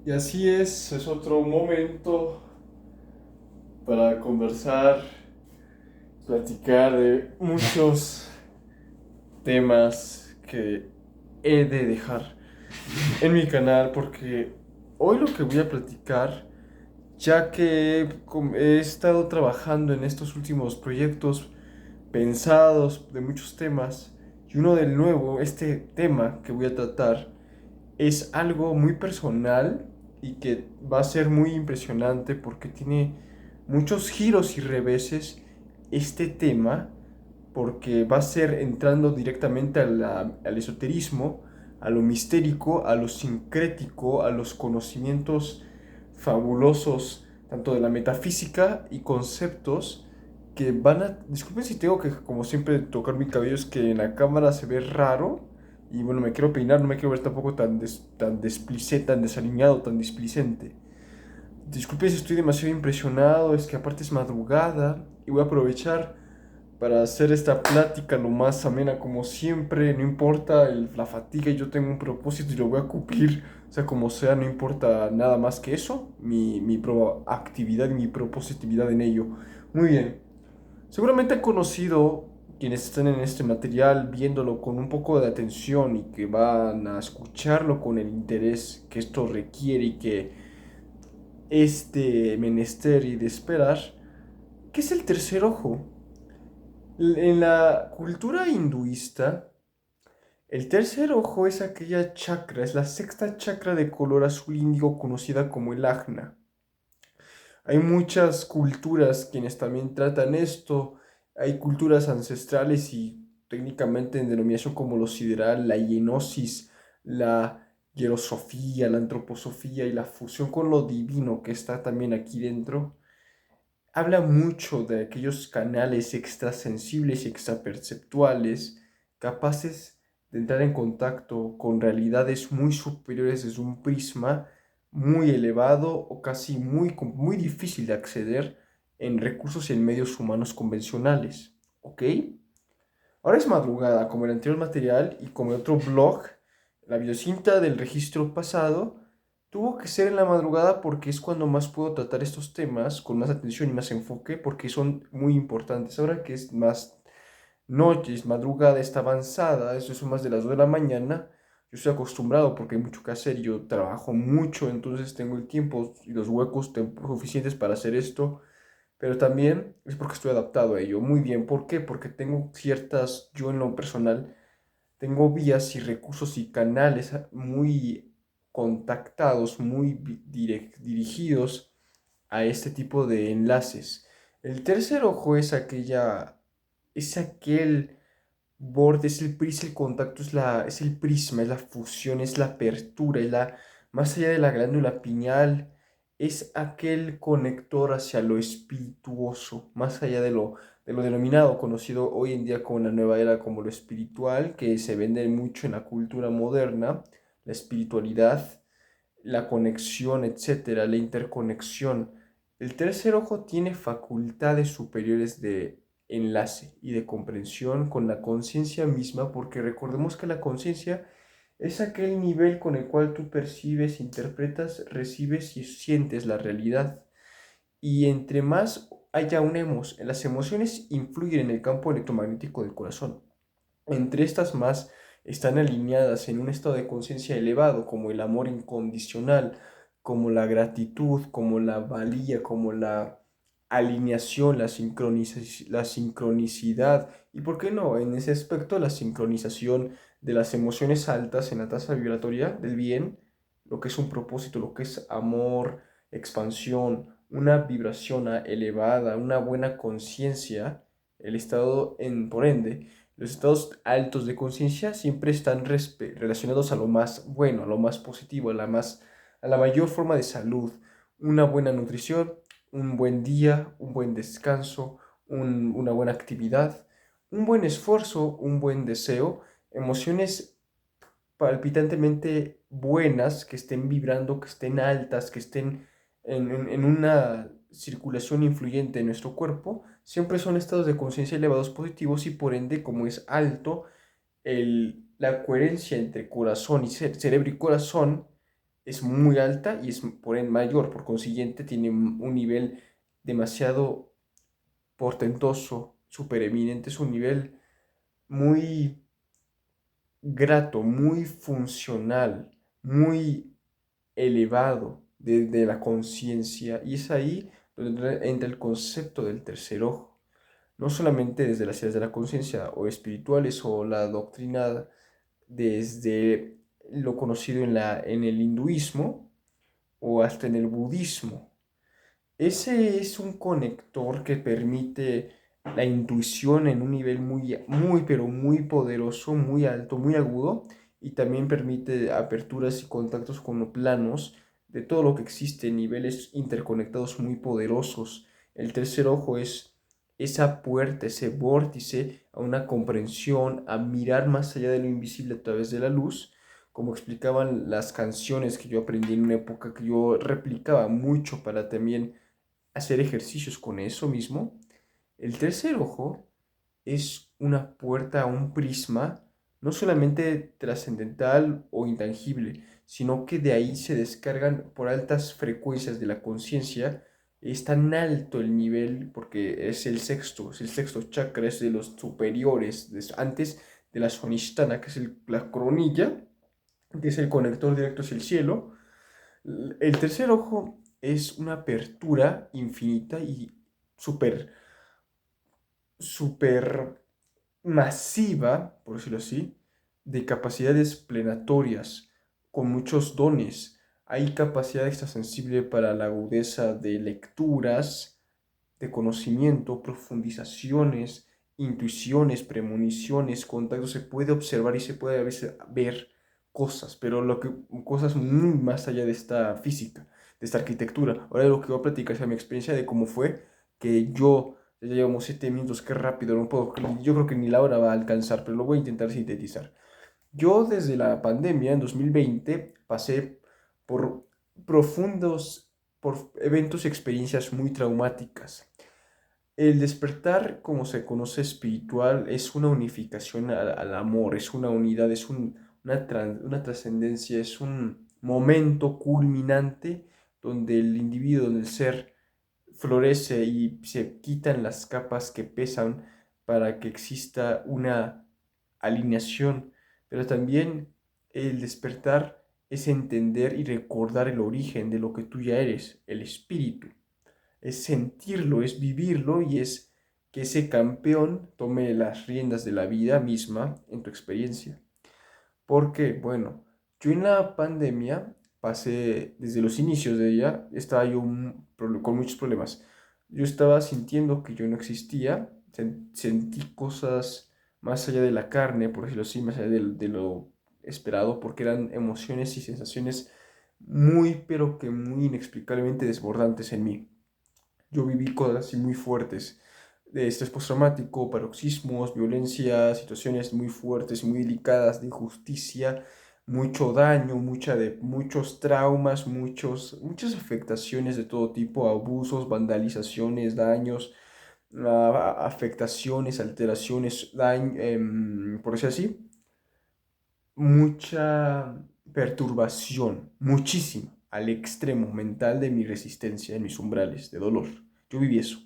Y así es otro momento para conversar, platicar de muchos temas que he de dejar en mi canal porque hoy lo que voy a platicar, ya que he estado trabajando en estos últimos proyectos pensados de muchos temas y uno del nuevo, este tema que voy a tratar es algo muy personal y que va a ser muy impresionante porque tiene muchos giros y reveses este tema, porque va a ser entrando directamente al esoterismo, a lo mistérico, a lo sincrético, a los conocimientos fabulosos, tanto de la metafísica y conceptos que van a... Disculpen si tengo que, como siempre, tocar mi cabello, es que en la cámara se ve raro, y bueno, me quiero peinar, no me quiero ver tampoco tan desplicente, tan desaliñado, tan displicente. Disculpe si estoy demasiado impresionado, es que aparte es madrugada y voy a aprovechar para hacer esta plática lo más amena como siempre, no importa la fatiga, yo tengo un propósito y lo voy a cumplir, o sea, como sea, no importa nada más que eso, mi proactividad y mi propositividad en ello. Muy bien, seguramente han conocido quienes están en este material viéndolo con un poco de atención y que van a escucharlo con el interés que esto requiere y que este menester y de esperar, ¿qué es el tercer ojo? En la cultura hinduista, el tercer ojo es aquella chakra, es la sexta chakra de color azul índigo conocida como el ajna. Hay muchas culturas quienes también tratan esto. Hay culturas ancestrales y técnicamente en denominación como lo sideral, la hienosis, la hierosofía, la antroposofía y la fusión con lo divino que está también aquí dentro. Habla mucho de aquellos canales extrasensibles y extraperceptuales capaces de entrar en contacto con realidades muy superiores desde un prisma muy elevado o casi muy difícil de acceder en recursos y en medios humanos convencionales. ¿Ok? Ahora es madrugada, como el anterior material y como el otro blog, la videocinta del registro pasado, tuvo que ser en la madrugada porque es cuando más puedo tratar estos temas con más atención y más enfoque porque son muy importantes. Ahora que es más noches, madrugada está avanzada, eso es más de las 2 de la mañana, yo estoy acostumbrado porque hay mucho que hacer y yo trabajo mucho, entonces tengo el tiempo y los huecos suficientes para hacer esto, pero también es porque estoy adaptado a ello. Muy bien, ¿por qué? Porque tengo ciertas, yo en lo personal, tengo vías y recursos y canales muy contactados, muy dirigidos a este tipo de enlaces. El tercer ojo es aquel borde, es el contacto, es el prisma, es la fusión, es la apertura, más allá de la glándula pineal, es aquel conector hacia lo espirituoso, más allá de lo denominado, conocido hoy en día como la nueva era, como lo espiritual, que se vende mucho en la cultura moderna, la espiritualidad, la conexión, etcétera, la interconexión. El tercer ojo tiene facultades superiores de enlace y de comprensión con la conciencia misma, porque recordemos que la conciencia es aquel nivel con el cual tú percibes, interpretas, recibes y sientes la realidad. Y entre más haya las emociones influyen en el campo electromagnético del corazón. Entre estas más están alineadas en un estado de conciencia elevado, como el amor incondicional, como la gratitud, como la valía, como la alineación, la sincronicidad y, ¿por qué no? En ese aspecto, la sincronización de las emociones altas en la tasa vibratoria del bien, lo que es un propósito, lo que es amor, expansión, una vibración elevada, una buena conciencia, el estado por ende los estados altos de conciencia siempre están relacionados a lo más bueno, a lo más positivo, a la mayor forma de salud, una buena nutrición, un buen día, un buen descanso, una buena actividad, un buen esfuerzo, un buen deseo, emociones palpitantemente buenas, que estén vibrando, que estén altas, que estén en una circulación influyente en nuestro cuerpo, siempre son estados de conciencia elevados positivos y por ende, como es alto la coherencia entre corazón y cerebro y corazón, es muy alta y es por ende mayor, por consiguiente tiene un nivel demasiado portentoso, supereminente, es un nivel muy grato, muy funcional, muy elevado de la conciencia, y es ahí donde entra el concepto del tercer ojo, no solamente desde las ideas de la conciencia o espirituales o la doctrina desde lo conocido en el hinduismo o hasta en el budismo. Ese es un conector que permite la intuición en un nivel pero muy poderoso, muy alto, muy agudo, y también permite aperturas y contactos con los planos de todo lo que existe, niveles interconectados muy poderosos. El tercer ojo es esa puerta, ese vórtice a una comprensión, a mirar más allá de lo invisible a través de la luz, como explicaban las canciones que yo aprendí en una época que yo replicaba mucho para también hacer ejercicios con eso mismo. El tercer ojo es una puerta a un prisma no solamente trascendental o intangible, sino que de ahí se descargan por altas frecuencias de la conciencia. Es tan alto el nivel porque es el sexto chakra, es de los superiores, antes de la Svanisthana, que es la coronilla, que es el conector directo hacia el cielo. El tercer ojo es una apertura infinita y súper, súper masiva, por decirlo así, de capacidades plenatorias, con muchos dones. Hay capacidad extrasensible para la agudeza de lecturas, de conocimiento, profundizaciones, intuiciones, premoniciones, contactos. Se puede observar y se puede a veces ver cosas, pero cosas muy más allá de esta física, de esta arquitectura. Ahora lo que voy a platicar es mi experiencia de cómo fue que ya llevamos 7 minutos, qué rápido, no puedo, yo creo que ni la hora va a alcanzar, pero lo voy a intentar sintetizar. Yo desde la pandemia en 2020 pasé por profundos, por eventos y experiencias muy traumáticas. El despertar, como se conoce espiritual, es una unificación al amor, es una unidad, es una trascendencia, es un momento culminante donde el individuo, donde el ser florece y se quitan las capas que pesan para que exista una alineación. Pero también el despertar es entender y recordar el origen de lo que tú ya eres, el espíritu, es sentirlo, es vivirlo, y es que ese campeón tome las riendas de la vida misma en tu experiencia. Porque, bueno, yo en la pandemia pasé, desde los inicios de ella, estaba yo con muchos problemas. Yo estaba sintiendo que yo no existía, sentí cosas más allá de la carne, por decirlo así, más allá de lo esperado, porque eran emociones y sensaciones muy, pero que muy inexplicablemente desbordantes en mí. Yo viví cosas así muy fuertes, de estrés postraumático, paroxismos, violencia, situaciones muy fuertes y muy delicadas de injusticia, mucho daño, muchos traumas, muchas afectaciones de todo tipo, abusos, vandalizaciones, daños, afectaciones, alteraciones, por decir así, mucha perturbación, muchísima, al extremo mental de mi resistencia en mis umbrales de dolor. Yo viví eso,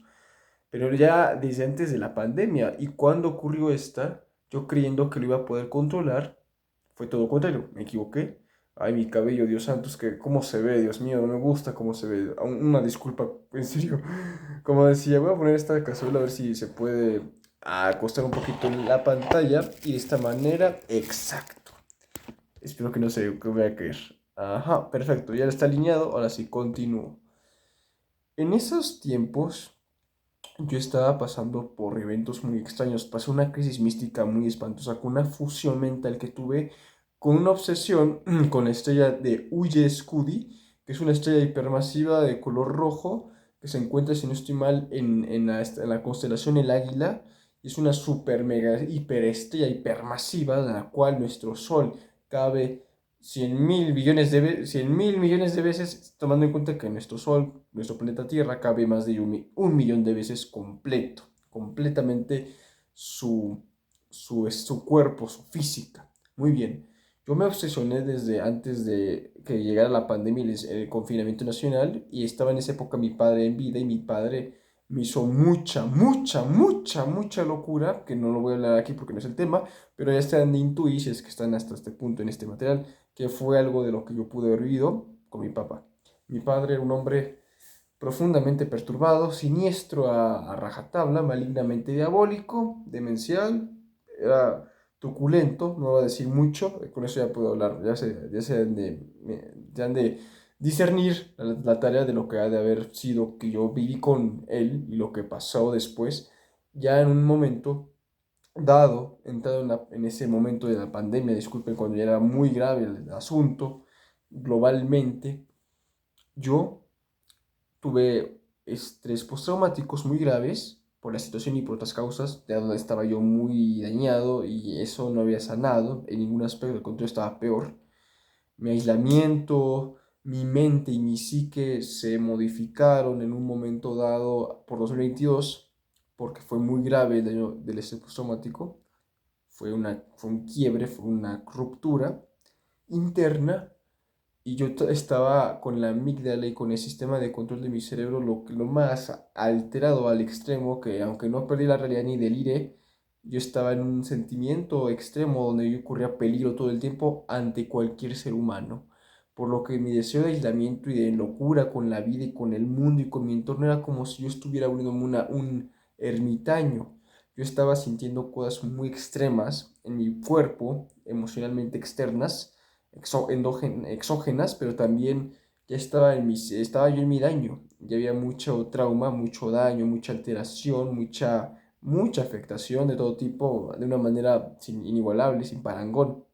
pero ya desde antes de la pandemia. Y cuando ocurrió esta, yo creyendo que lo iba a poder controlar, fue todo lo contrario, me equivoqué. Ay, mi cabello, Dios santo, es que cómo se ve, Dios mío, no me gusta cómo se ve. Una disculpa, en serio. Como decía, voy a poner esta cazuela a ver si se puede acostar un poquito en la pantalla y de esta manera, exacto. Espero que no se vaya a caer. Ajá, perfecto, ya está alineado, ahora sí continúo. En esos tiempos yo estaba pasando por eventos muy extraños. Pasé una crisis mística muy espantosa, con una fusión mental que tuve con una obsesión con la estrella de Ulle Scudi, que es una estrella hipermasiva de color rojo que se encuentra, si no estoy mal, en la constelación El Águila. Es una super mega hiperestrella hipermasiva de la cual nuestro Sol cabe 100.000 millones de veces, tomando en cuenta que nuestro Sol, nuestro planeta Tierra, cabe más de 1 millón de veces completo, completamente su cuerpo, su física. Muy bien. Yo me obsesioné desde antes de que llegara la pandemia y el confinamiento nacional y estaba en esa época mi padre en vida y mi padre me hizo mucha locura, que no lo voy a hablar aquí porque no es el tema, pero ya están de intuiciones que están hasta este punto en este material, que fue algo de lo que yo pude haber vivido con mi papá. Mi padre era un hombre profundamente perturbado, siniestro a rajatabla, malignamente diabólico, demencial, era truculento, no voy a decir mucho, con eso ya puedo hablar, ya han de discernir la tarea de lo que ha de haber sido que yo viví con él y lo que pasó después, ya en un momento dado, entrado en ese momento de la pandemia, disculpen, cuando ya era muy grave el asunto globalmente, yo tuve estrés postraumáticos muy graves por la situación y por otras causas, de donde estaba yo muy dañado y eso no había sanado en ningún aspecto, al contrario estaba peor. Mi aislamiento, mi mente y mi psique se modificaron en un momento dado por 2022 porque fue muy grave el daño del estrés postraumático, fue un quiebre, fue una ruptura interna y yo estaba con la amígdala y con el sistema de control de mi cerebro lo más alterado al extremo que aunque no perdí la realidad ni deliré, yo estaba en un sentimiento extremo donde yo corría peligro todo el tiempo ante cualquier ser humano. Por lo que mi deseo de aislamiento y de locura con la vida y con el mundo y con mi entorno era como si yo estuviera volviéndome un ermitaño. Yo estaba sintiendo cosas muy extremas en mi cuerpo, emocionalmente externas, exógenas, pero también ya estaba yo en mi daño. Ya había mucho trauma, mucho daño, mucha alteración, mucha afectación de todo tipo, de una manera inigualable, sin parangón.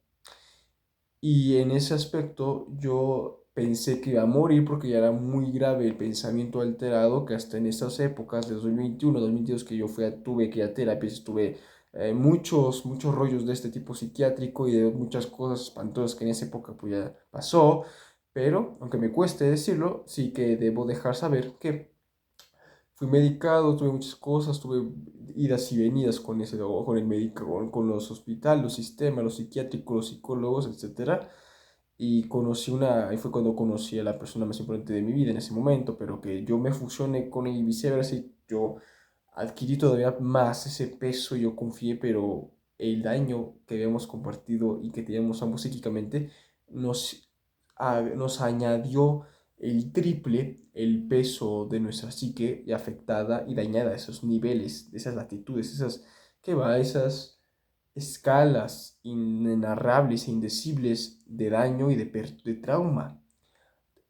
Y en ese aspecto yo pensé que iba a morir porque ya era muy grave el pensamiento alterado que hasta en estas épocas de 2021, 2022 que yo tuve que ir a terapia, tuve muchos rollos de este tipo psiquiátrico y de muchas cosas espantosas que en esa época pues ya pasó, pero aunque me cueste decirlo, sí que debo dejar saber que fui medicado, tuve muchas cosas, tuve idas y venidas con el médico, con los hospitales, los sistemas, los psiquiátricos, los psicólogos, etcétera. Ahí fue cuando conocí a la persona más importante de mi vida en ese momento, pero que yo me fusioné con él y viceversa, y yo adquirí todavía más ese peso, yo confié, pero el daño que habíamos compartido y que teníamos ambos psíquicamente nos, nos añadió el triple el peso de nuestra psique y afectada y dañada a esos niveles, esas latitudes, esas escalas inenarrables e indecibles de daño y de trauma.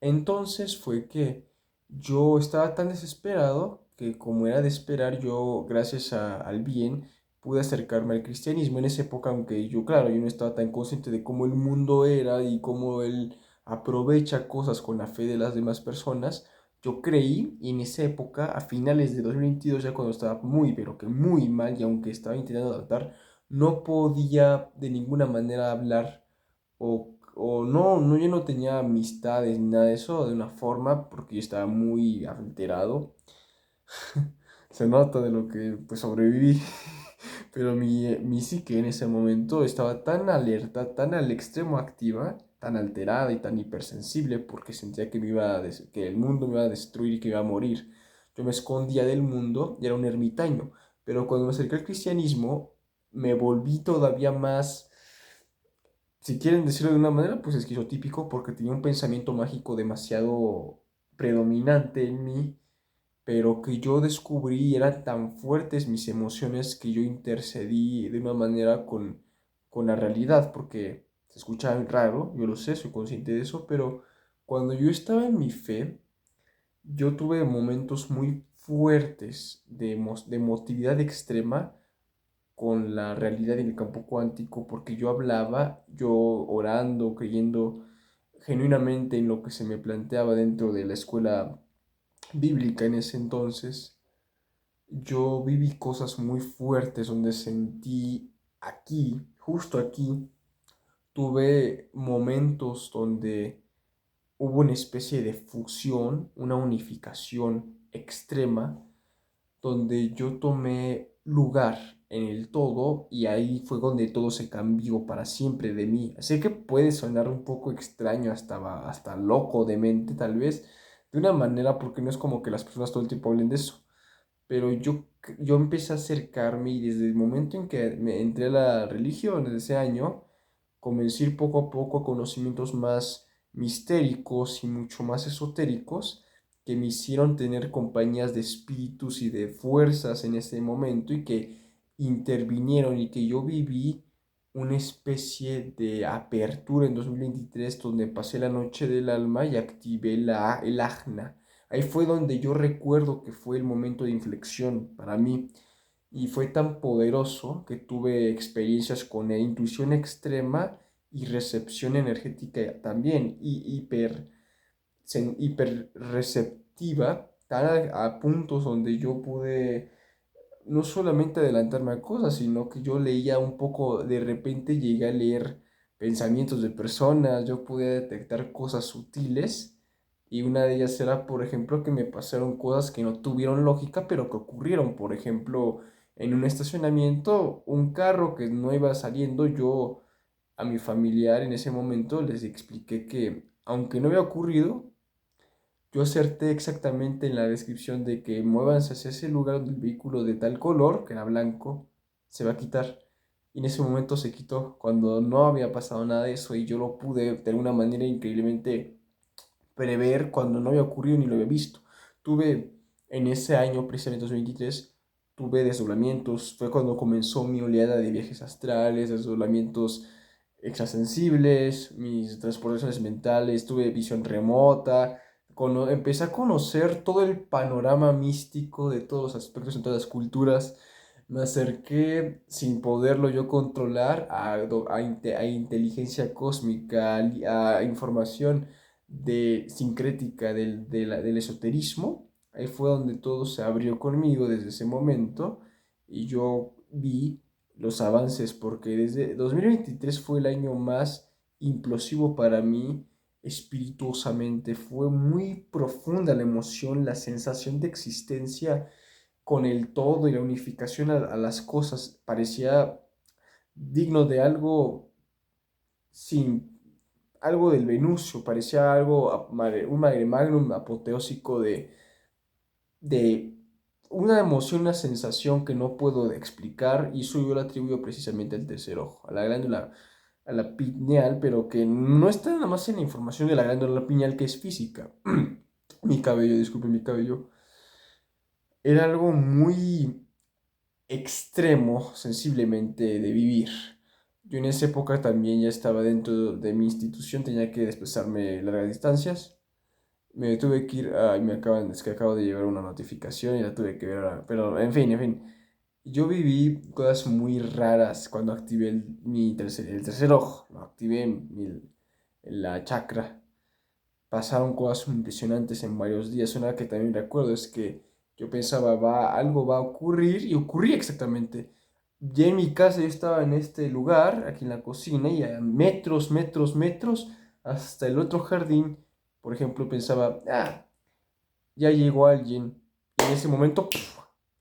Entonces fue que yo estaba tan desesperado que como era de esperar, yo gracias al bien pude acercarme al cristianismo en esa época, aunque yo, claro, yo no estaba tan consciente de cómo el mundo era y cómo él aprovecha cosas con la fe de las demás personas. Yo creí y en esa época, a finales de 2022, ya cuando estaba muy, pero que muy mal y aunque estaba intentando adaptar, no podía de ninguna manera hablar o yo no tenía amistades ni nada de eso de una forma porque yo estaba muy alterado. Se nota de lo que pues sobreviví, pero mi psique en ese momento estaba tan alerta, tan al extremo activa, tan alterada y tan hipersensible porque sentía que que el mundo me iba a destruir y que iba a morir. Yo me escondía del mundo y era un ermitaño, pero cuando me acerqué al cristianismo me volví todavía más, si quieren decirlo de una manera, pues esquizotípico, porque tenía un pensamiento mágico demasiado predominante en mí, pero que yo descubrí y eran tan fuertes mis emociones que yo intercedí de una manera con la realidad, porque se escucha raro, yo lo sé, soy consciente de eso, pero cuando yo estaba en mi fe, yo tuve momentos muy fuertes de emotividad extrema con la realidad en el campo cuántico, porque yo hablaba, yo orando, creyendo genuinamente en lo que se me planteaba dentro de la escuela bíblica en ese entonces, yo viví cosas muy fuertes donde sentí aquí, justo aquí, tuve momentos donde hubo una especie de fusión, una unificación extrema donde yo tomé lugar en el todo y ahí fue donde todo se cambió para siempre de mí. Sé que puede sonar un poco extraño, hasta loco de mente tal vez, de una manera porque no es como que las personas todo el tiempo hablen de eso, pero yo empecé a acercarme y desde el momento en que me entré a la religión, desde ese año, comencé a ir poco a poco a conocimientos más mistéricos y mucho más esotéricos que me hicieron tener compañías de espíritus y de fuerzas en ese momento y que intervinieron y que yo viví una especie de apertura en 2023 donde pasé la noche del alma y activé el ajna. Ahí fue donde yo recuerdo que fue el momento de inflexión para mí y fue tan poderoso que tuve experiencias con intuición extrema y recepción energética también, y hiper receptiva, tal a puntos donde yo pude no solamente adelantarme a cosas, sino que yo leía un poco, de repente llegué a leer pensamientos de personas, yo pude detectar cosas sutiles y una de ellas era, por ejemplo, que me pasaron cosas que no tuvieron lógica, pero que ocurrieron. Por ejemplo, en un estacionamiento, un carro que no iba saliendo, yo a mi familiar en ese momento les expliqué que, aunque no había ocurrido, yo acerté exactamente en la descripción de que muévanse hacia ese lugar donde el vehículo de tal color, que era blanco, se va a quitar. Y en ese momento se quitó, cuando no había pasado nada de eso y yo lo pude de alguna manera increíblemente prever cuando no había ocurrido ni lo había visto. Tuve en ese año, precisamente 2023, tuve desdoblamientos. Fue cuando comenzó mi oleada de viajes astrales, desdoblamientos extrasensibles, mis transportaciones mentales, tuve visión remota. Empecé a conocer todo el panorama místico de todos los aspectos en todas las culturas. Me acerqué sin poderlo yo controlar a inteligencia cósmica, a información sincrética del esoterismo. Ahí fue donde todo se abrió conmigo desde ese momento y yo vi los avances porque desde 2023 fue el año más implosivo para mí espirituosamente. Fue muy profunda la emoción, la sensación de existencia con el todo y la unificación a las cosas. Parecía digno de algo sin algo del Venusio, parecía un mare magnum apoteósico de una emoción, una sensación que no puedo explicar, y eso yo lo atribuyo precisamente al tercer ojo, a la glándula, a la pineal, pero que no está nada más en la información de la glándula pineal que es física. Mi cabello, disculpe mi cabello, era algo muy extremo sensiblemente de vivir. Yo en esa época también ya estaba dentro de mi institución, tenía que desplazarme largas distancias. Me tuve que ir, es que acabo de llegar una notificación y la tuve que ver ahora. Pero en fin. Yo viví cosas muy raras cuando activé el tercer ojo, lo activé en la chakra. Pasaron cosas impresionantes en varios días. Una que también recuerdo es que yo pensaba, algo va a ocurrir y ocurría exactamente. Ya en mi casa yo estaba en este lugar, aquí en la cocina, y a metros, metros, metros, hasta el otro jardín, por ejemplo, pensaba, ya llegó alguien. Y en ese momento,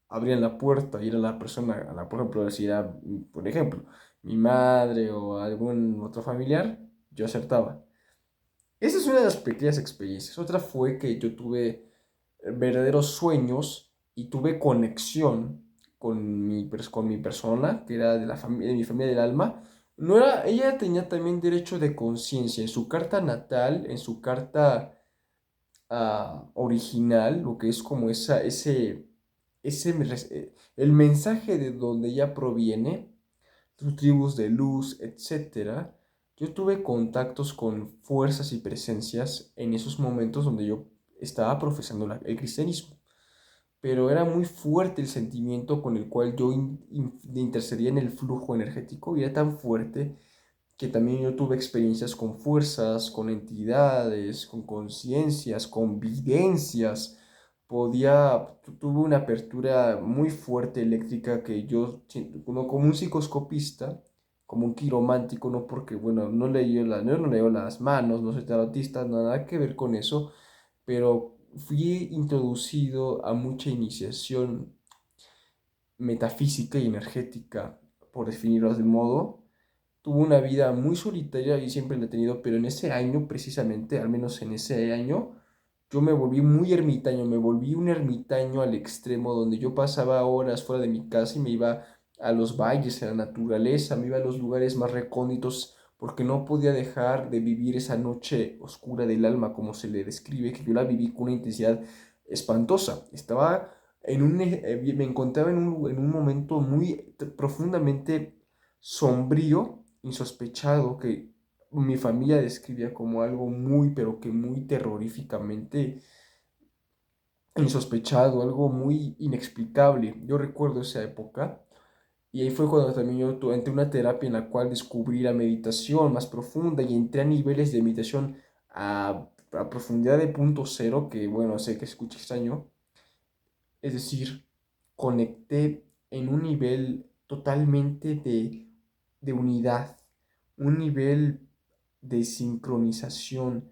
abrían la puerta y era la persona, por ejemplo, si era, por ejemplo, mi madre o algún otro familiar, yo acertaba. Esa es una de las pequeñas experiencias. Otra fue que yo tuve verdaderos sueños y tuve conexión con mi persona, que era de mi familia del alma. No era, ella tenía también derecho de conciencia. En su carta natal, en su carta original, lo que es como el mensaje de donde ella proviene, sus tribus de luz, etcétera. Yo tuve contactos con fuerzas y presencias en esos momentos donde yo estaba profesando el cristianismo, pero era muy fuerte el sentimiento con el cual yo intercedía en el flujo energético y era tan fuerte que también yo tuve experiencias con fuerzas, con entidades, con conciencias, con vivencias. Tuve una apertura muy fuerte eléctrica que como un psicoscopista, como un quiromántico, no porque, bueno, yo no leo las manos, no soy tarotista, nada que ver con eso, pero fui introducido a mucha iniciación metafísica y energética, por definirlo de modo. Tuvo una vida muy solitaria y siempre la he tenido, pero en ese año precisamente, al menos en ese año, yo me volví muy ermitaño, me volví un ermitaño al extremo donde yo pasaba horas fuera de mi casa y me iba a los valles, a la naturaleza, me iba a los lugares más recónditos porque no podía dejar de vivir esa noche oscura del alma, como se le describe, que yo la viví con una intensidad espantosa. Estaba me encontraba en un momento muy profundamente sombrío, insospechado, que mi familia describía como algo muy, pero que muy terroríficamente insospechado, algo muy inexplicable. Yo recuerdo esa época y ahí fue cuando también yo entré a una terapia en la cual descubrí la meditación más profunda y entré a niveles de meditación a profundidad de punto cero, que bueno, sé que escucha extraño, es decir, conecté en un nivel totalmente de unidad, un nivel de sincronización,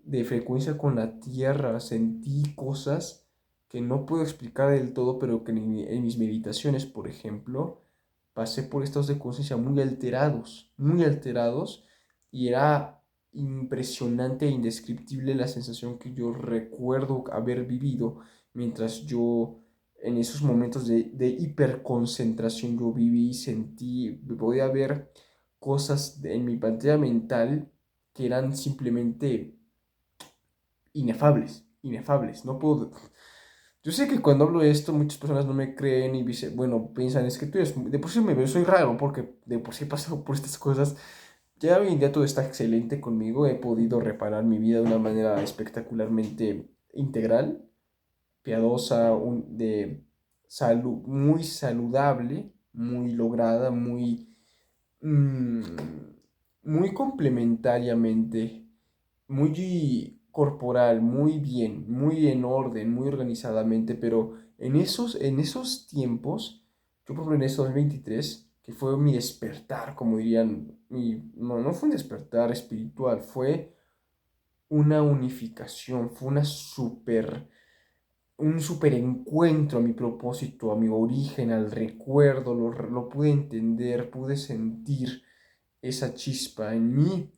de frecuencia con la tierra. Sentí cosas que no puedo explicar del todo, pero que en mis meditaciones, por ejemplo, pasé por estados de conciencia muy alterados, y era impresionante e indescriptible la sensación que yo recuerdo haber vivido mientras yo en esos momentos de hiperconcentración yo viví, sentí, podía ver cosas en mi pantalla mental que eran simplemente inefables, inefables. No puedo. Yo sé que cuando hablo de esto muchas personas no me creen y bueno, piensan, es que tú eres, de por sí me veo, soy raro porque de por sí he pasado por estas cosas. Ya hoy en día todo está excelente conmigo, he podido reparar mi vida de una manera espectacularmente integral, piadosa, muy saludable, muy lograda, mm, muy complementariamente, muy corporal, muy bien, muy en orden, muy organizadamente, pero en esos tiempos, yo por ejemplo en este 2023, que fue mi despertar, como dirían, no fue un despertar espiritual, fue una unificación, fue un super encuentro a mi propósito, a mi origen, al recuerdo, lo pude entender, pude sentir esa chispa en mí.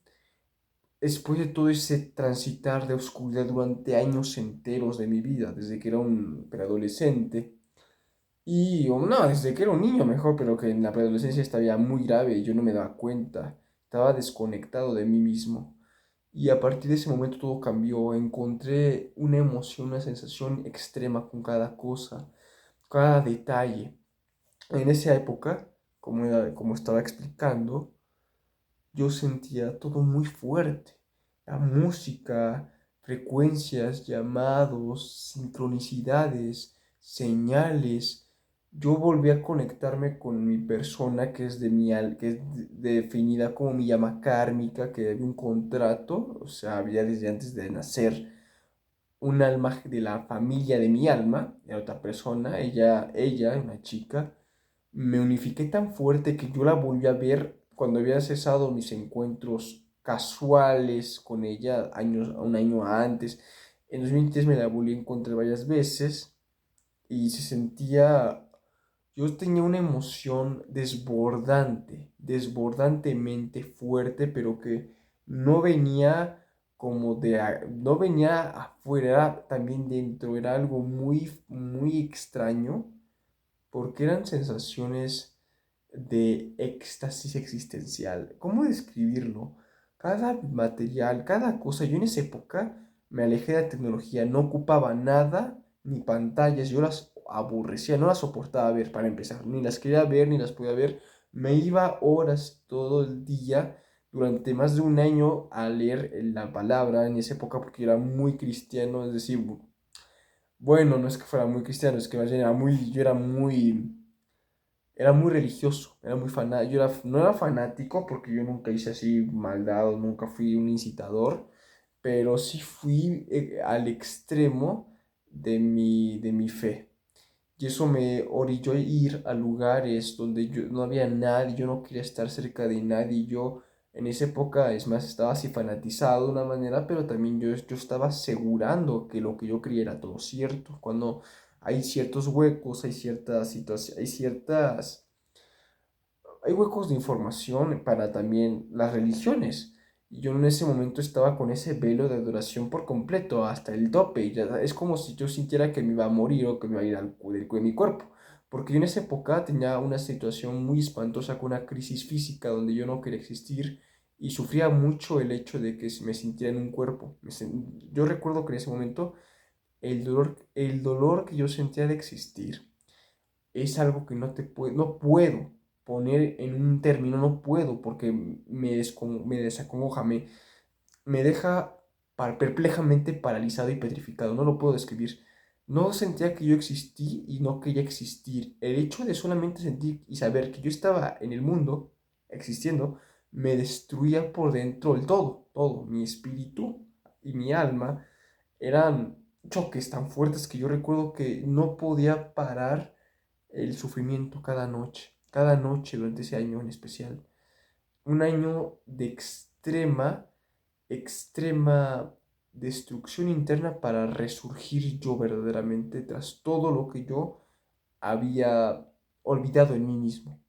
Después de todo ese transitar de oscuridad durante años enteros de mi vida, desde que era un preadolescente, o no, desde que era un niño mejor, pero que en la preadolescencia estaba muy grave y yo no me daba cuenta, estaba desconectado de mí mismo. Y a partir de ese momento todo cambió, encontré una emoción, una sensación extrema con cada cosa, cada detalle. En esa época, como estaba explicando, yo sentía todo muy fuerte. La música, frecuencias, llamados, sincronicidades, señales. Yo volví a conectarme con mi persona que es que es definida como mi llama kármica, que había un contrato, o sea, había desde antes de nacer un alma de la familia de mi alma, de otra persona, ella, una chica. Me unifiqué tan fuerte que yo la volví a ver cuando había cesado mis encuentros casuales con ella un año antes. En 2003 me la volví a encontrar varias veces y yo tenía una emoción desbordantemente fuerte, pero que no venía no venía afuera, era también dentro, era algo muy extraño porque eran sensaciones de éxtasis existencial. ¿Cómo describirlo? Cada material, cada cosa, yo en esa época me alejé de la tecnología, no ocupaba nada, ni pantallas, yo las aborrecía, no las soportaba ver para empezar, ni las quería ver, ni las podía ver. Me iba horas todo el día durante más de un año a leer la palabra en esa época porque yo era muy cristiano, es decir, bueno, no es que fuera muy cristiano, es que más bien yo era muy religioso, era muy fanático, no era fanático porque yo nunca hice así maldad, nunca fui un incitador, pero sí fui al extremo de mi fe. Y eso me orilló a ir a lugares donde no había nadie, yo no quería estar cerca de nadie. Yo en esa época, es más, estaba así fanatizado de una manera, pero también yo estaba asegurando que lo que yo creía era todo cierto. Cuando hay ciertos huecos, hay huecos de información para también las religiones. Y yo en ese momento estaba con ese velo de adoración por completo, hasta el tope. Y es como si yo sintiera que me iba a morir o que me iba a ir de mi cuerpo. Porque yo en esa época tenía una situación muy espantosa con una crisis física donde yo no quería existir y sufría mucho el hecho de que me sintiera en un cuerpo. Yo recuerdo que en ese momento el dolor que yo sentía de existir es algo que no puedo poner en un término, no puedo porque me desacongoja, me deja perplejamente paralizado y petrificado, no lo puedo describir. No sentía que yo existí y no quería existir. El hecho de solamente sentir y saber que yo estaba en el mundo, existiendo, me destruía por dentro el todo, todo. Mi espíritu y mi alma eran choques tan fuertes que yo recuerdo que no podía parar el sufrimiento cada noche durante ese año en especial. Un año de extrema destrucción interna para resurgir yo verdaderamente tras todo lo que yo había olvidado en mí mismo.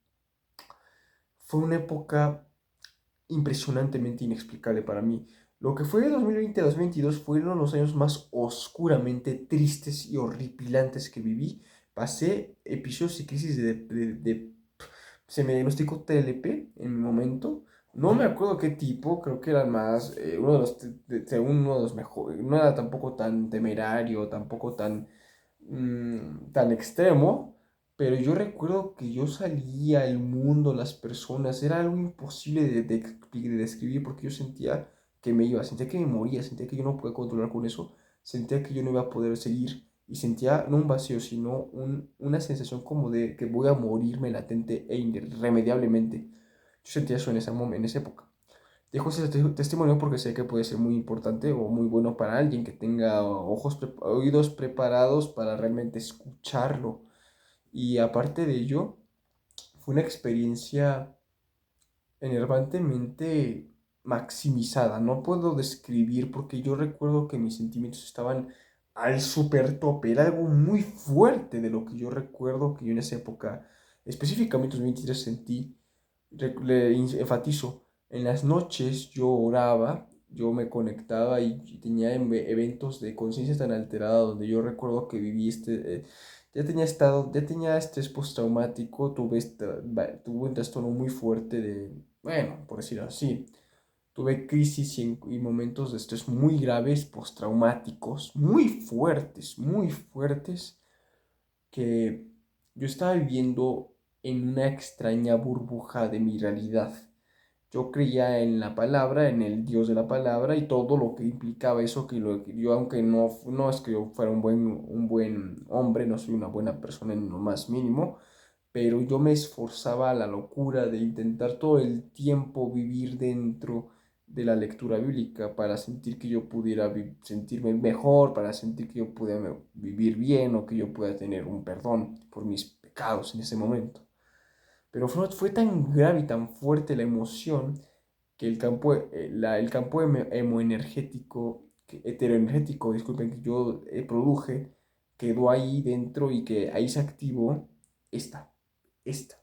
Fue una época impresionantemente inexplicable para mí. Lo que fue de 2020 a 2022 fueron los años más oscuramente tristes y horripilantes que viví. Pasé episodios y crisis se me diagnosticó TLP en mi momento. No me acuerdo qué tipo, creo que eran más, uno de los, según uno de los mejores, no era tampoco tan temerario, tampoco tan extremo, pero yo recuerdo que yo salía al mundo, las personas, era algo imposible de describir porque yo sentía que me iba, sentía que me moría, sentía que yo no podía controlar con eso, sentía que yo no iba a poder seguir y sentía no un vacío, sino una sensación como de que voy a morirme latente e irremediablemente. Yo sentía eso en esa época. Dejo ese testimonio porque sé que puede ser muy importante o muy bueno para alguien que tenga oídos preparados para realmente escucharlo. Y aparte de ello, fue una experiencia enervantemente maximizada. No puedo describir porque yo recuerdo que mis sentimientos estaban al super tope. Era algo muy fuerte de lo que yo recuerdo que yo en esa época, específicamente en 2023, sentí. Enfatizo, en las noches yo oraba, yo me conectaba y tenía eventos de conciencia tan alterada donde yo recuerdo que viví ya tenía estrés postraumático, tuve un trastorno muy fuerte bueno, por decirlo así, tuve crisis y momentos de estrés muy graves, postraumáticos, muy fuertes, que yo estaba viviendo en una extraña burbuja de mi realidad. Yo creía en la palabra, en el Dios de la palabra y todo lo que implicaba eso, que yo aunque no es que yo fuera un buen hombre, no soy una buena persona en lo más mínimo, pero yo me esforzaba a la locura de intentar todo el tiempo vivir dentro de la lectura bíblica para sentir que yo pudiera sentirme mejor, para sentir que yo pudiera vivir bien o que yo pueda tener un perdón por mis pecados en ese momento. Pero fue tan grave y tan fuerte la emoción que el campo hemoenergético, heteroenergético, disculpen, que yo produje, quedó ahí dentro y que ahí se activó esta, esta.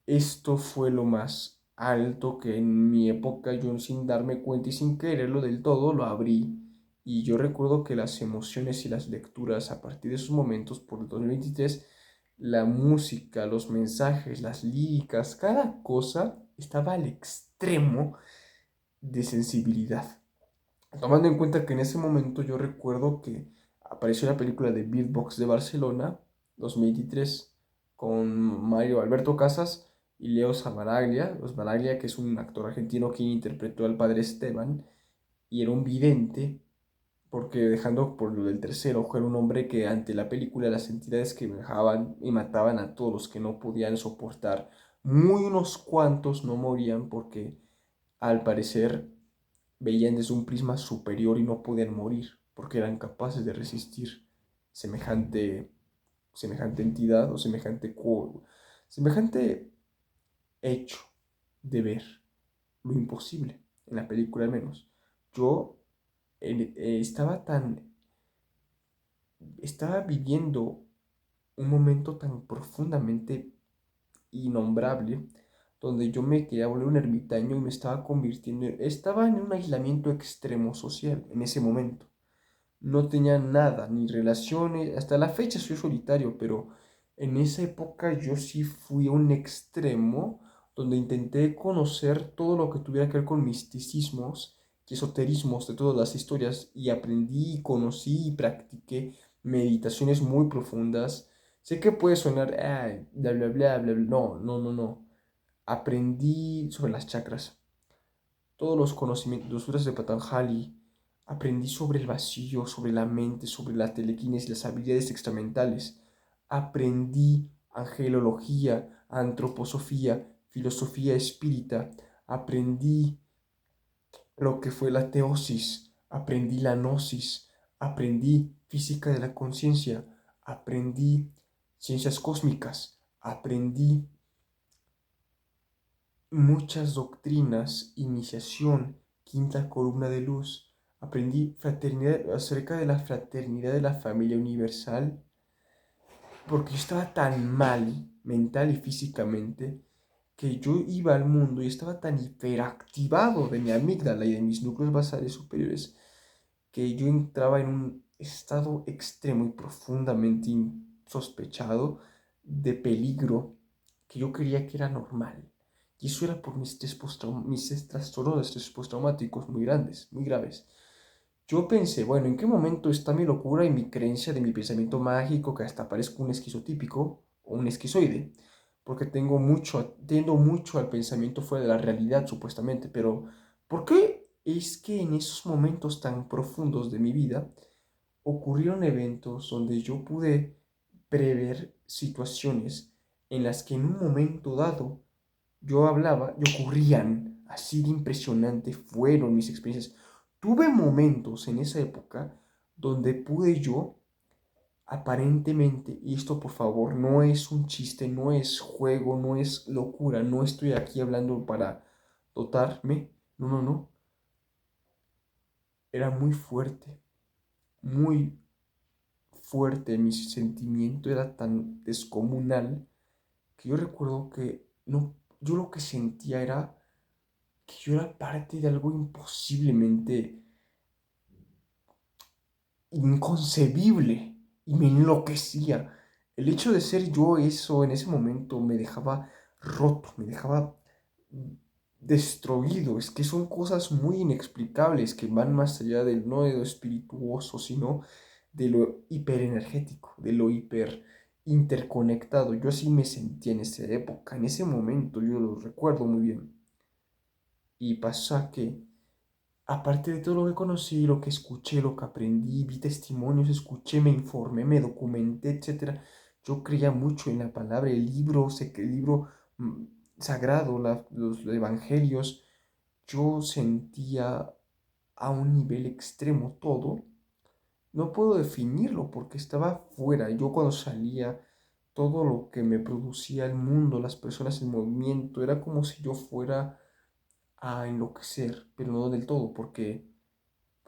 Esto fue lo más alto que en mi época yo sin darme cuenta y sin quererlo del todo lo abrí. Y yo recuerdo que las emociones y las lecturas a partir de esos momentos por el 2023, la música, los mensajes, las líricas, cada cosa estaba al extremo de sensibilidad. Tomando en cuenta que en ese momento yo recuerdo que apareció la película de Beatbox de Barcelona 2023 con Mario Alberto Casas y Leo Samaraglia, Los Maraglia, que es un actor argentino quien interpretó al padre Esteban y era un vidente, porque dejando por lo del tercer ojo, era un hombre que ante la película las entidades que dejaban y mataban a todos los que no podían soportar, muy unos cuantos no morían porque al parecer veían desde un prisma superior y no podían morir porque eran capaces de resistir semejante, semejante entidad o semejante hecho de ver lo imposible, en la película al menos. Yo estaba tan estaba viviendo un momento tan profundamente innombrable, donde yo me quería volver un ermitaño y me estaba convirtiendo, estaba en un aislamiento extremo social en ese momento. No tenía nada, ni relaciones, hasta la fecha soy solitario, pero en esa época yo sí fui a un extremo donde intenté conocer todo lo que tuviera que ver con misticismos y esoterismos de todas las historias y aprendí, conocí y practiqué meditaciones muy profundas. Sé que puede sonar, bla, bla, bla, bla, bla. No, no, no, no. Aprendí sobre las chakras, todos los conocimientos, los sutras de Patanjali. Aprendí sobre el vacío, sobre la mente, sobre la telequinesis, las habilidades extramentales. Aprendí angelología, antroposofía, filosofía espírita. Aprendí lo que fue la teosis. Aprendí la gnosis. Aprendí física de la conciencia. Aprendí ciencias cósmicas. Aprendí muchas doctrinas, iniciación, quinta columna de luz. Aprendí fraternidad, acerca de la fraternidad de la familia universal, porque yo estaba tan mal, mental y físicamente, que yo iba al mundo y estaba tan hiperactivado de mi amígdala y de mis núcleos basales superiores, que yo entraba en un estado extremo y profundamente insospechado de peligro que yo creía que era normal. Y eso era por mis trastornos de estrés postraumáticos muy grandes, muy graves. Yo pensé, bueno, ¿en qué momento está mi locura y mi creencia de mi pensamiento mágico que hasta parezco un esquizotípico o un esquizoide? Porque tiendo mucho al pensamiento fuera de la realidad, supuestamente. Pero, ¿por qué es que en esos momentos tan profundos de mi vida ocurrieron eventos donde yo pude prever situaciones en las que en un momento dado yo hablaba y ocurrían? Así de impresionante fueron mis experiencias. Tuve momentos en esa época donde pude yo, aparentemente, y esto por favor no es un chiste, no es juego, no es locura, no estoy aquí hablando para dotarme, no, no, no, era muy fuerte, mi sentimiento era tan descomunal que yo recuerdo que no, yo lo que sentía era que yo era parte de algo imposiblemente inconcebible y me enloquecía. El hecho de ser yo eso en ese momento me dejaba roto, me dejaba destruido. Es que son cosas muy inexplicables que van más allá del no de lo espirituoso, sino de lo hiperenergético, de lo hiper interconectado. Yo así me sentía en esa época, en ese momento, yo lo recuerdo muy bien. Y pasa que aparte de todo lo que conocí, lo que escuché, lo que aprendí, vi testimonios, escuché, me informé, me documenté, etcétera, yo creía mucho en la palabra, el libro mm, sagrado, los evangelios. Yo sentía a un nivel extremo todo. No puedo definirlo porque estaba fuera. Yo cuando salía, todo lo que me producía el mundo, las personas, el movimiento, era como si yo fuera a enloquecer, pero no del todo, porque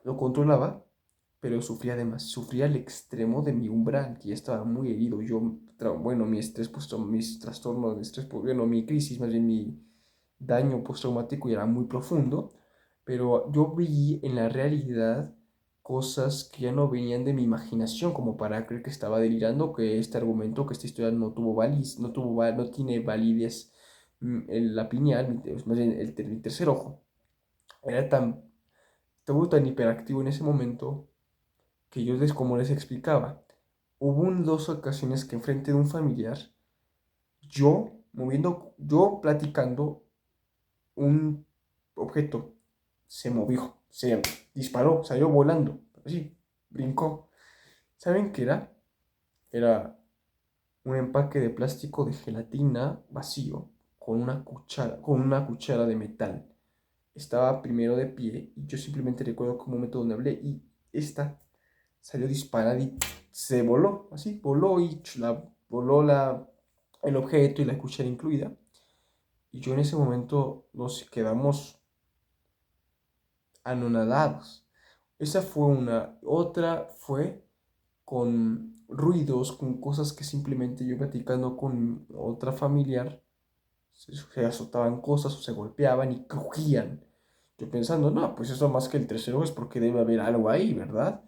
lo controlaba, pero sufría además, sufría el extremo de mi umbral, que ya estaba muy herido. Bueno, mi estrés, mis trastornos de estrés, bueno, mi crisis, más bien mi daño postraumático ya era muy profundo, pero yo vi en la realidad cosas que ya no venían de mi imaginación, como para creer que estaba delirando, que este argumento, que esta historia no tiene validez, la pineal, más bien mi tercer ojo, era tan hiperactivo en ese momento que yo como les explicaba, hubo dos ocasiones que enfrente de un familiar, yo platicando, un objeto se movió, se disparó, salió volando, así, brincó. ¿Saben qué era? Era un empaque de plástico de gelatina vacío con una cuchara de metal. Estaba primero de pie y yo simplemente recuerdo como un momento donde hablé y esta salió disparada y se voló, así, voló y el objeto y la cuchara incluida. Y yo en ese momento nos quedamos anonadados. Esa fue una. Otra fue con ruidos, con cosas que simplemente yo platicando con otra familiar, se azotaban cosas o se golpeaban y crujían. Yo pensando, no, pues eso más que el tercero es porque debe haber algo ahí, ¿verdad?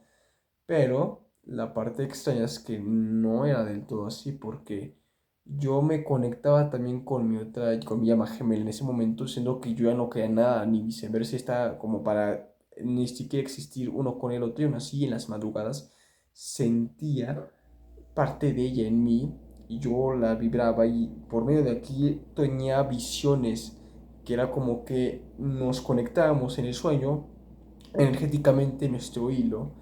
Pero la parte extraña es que no era del todo así porque yo me conectaba también con con mi llama gemela en ese momento, siendo que yo ya no quería nada, ni viceversa, está como para ni siquiera existir uno con el otro, y aún así en las madrugadas sentía parte de ella en mí y yo la vibraba y por medio de aquí tenía visiones que era como que nos conectábamos en el sueño energéticamente en nuestro hilo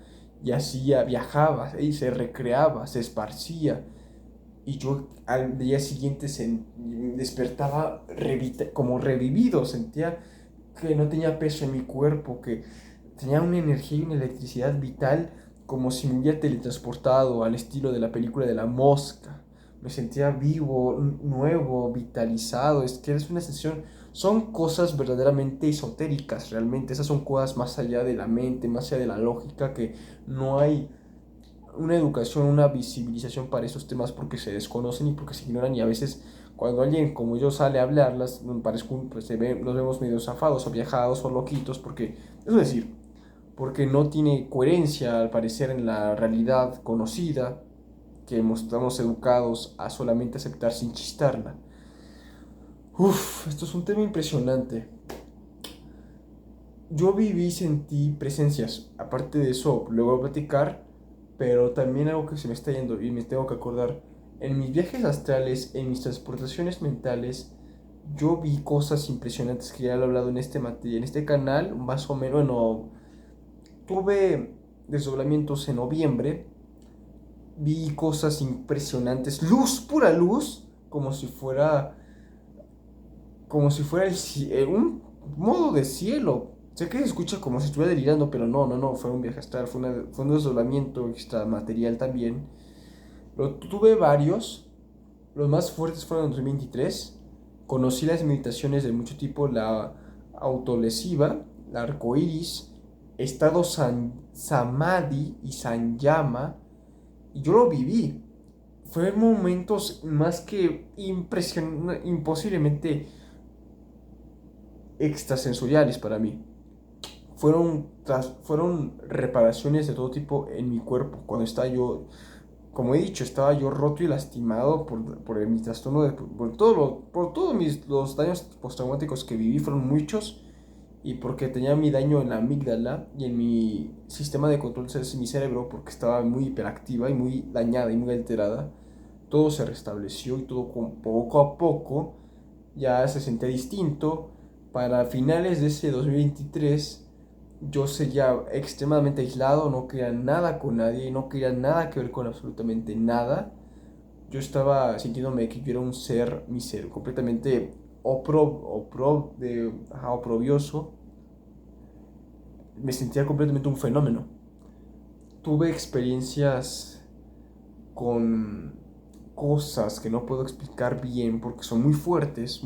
y así ya viajaba y se recreaba, se esparcía y yo al día siguiente despertaba como revivido, sentía que no tenía peso en mi cuerpo, que tenía una energía y una electricidad vital como si me hubiera teletransportado al estilo de la película de la mosca. Me sentía vivo, nuevo, vitalizado. Es que es una sensación. Son cosas verdaderamente esotéricas, realmente. Esas son cosas más allá de la mente, más allá de la lógica, que no hay una educación, una visibilización para esos temas porque se desconocen y porque se ignoran y a veces cuando alguien como yo sale a hablarlas, pues nos vemos medio zafados o viajados o loquitos porque, es decir, porque no tiene coherencia al parecer en la realidad conocida que estamos educados a solamente aceptar sin chistarla. Uf, esto es un tema impresionante. Yo viví, sentí presencias, aparte de eso, luego voy a platicar, pero también algo que se me está yendo y me tengo que acordar. En mis viajes astrales, en mis transportaciones mentales, yo vi cosas impresionantes que ya lo he hablado en en este canal, más o menos, bueno, tuve desdoblamientos en noviembre, vi cosas impresionantes, luz, pura luz, como si fuera un modo de cielo. Sé que se escucha como si estuviera delirando, pero no, fue un viaje astral, fue un desdoblamiento extramaterial también. Lo tuve varios, los más fuertes fueron en 2023. Conocí las meditaciones de mucho tipo, la autolesiva, la arcoiris, estado samadhi y sanyama, y yo lo viví. Fue momentos más que imposiblemente extrasensoriales para mí. Fueron reparaciones de todo tipo en mi cuerpo. Cuando estaba yo, como he dicho, estaba yo roto y lastimado mi trastorno, por todos los daños postraumáticos que viví, fueron muchos. Y porque tenía mi daño en la amígdala y en mi sistema de control de mi cerebro, porque estaba muy hiperactiva y muy dañada y muy alterada, todo se restableció y todo poco a poco ya se sentía distinto. Para finales de ese 2023 yo seguía extremadamente aislado, no quería nada con nadie, no quería nada que ver con absolutamente nada. Yo estaba sintiéndome que yo era un ser mísero, completamente oprobioso. Me sentía completamente un fenómeno. Tuve experiencias con cosas que no puedo explicar bien porque son muy fuertes,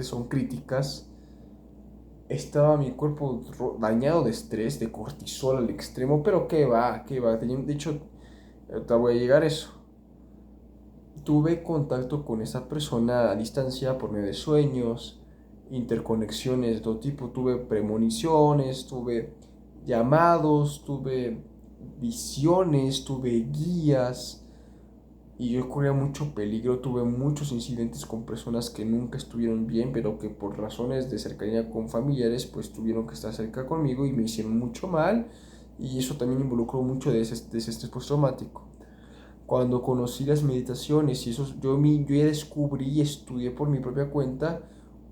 son críticas. Estaba mi cuerpo dañado de estrés, de cortisol al extremo, pero qué va. De hecho, te voy a llegar a eso. Tuve contacto con esa persona a distancia por medio de sueños, interconexiones de todo tipo. Tuve premoniciones, tuve llamados, tuve visiones, tuve guías. Y yo corría mucho peligro, tuve muchos incidentes con personas que nunca estuvieron bien, pero que por razones de cercanía con familiares, pues tuvieron que estar cerca conmigo y me hicieron mucho mal. Y eso también involucró mucho de ese estrés postraumático. Cuando conocí las meditaciones y eso, yo ya descubrí y estudié por mi propia cuenta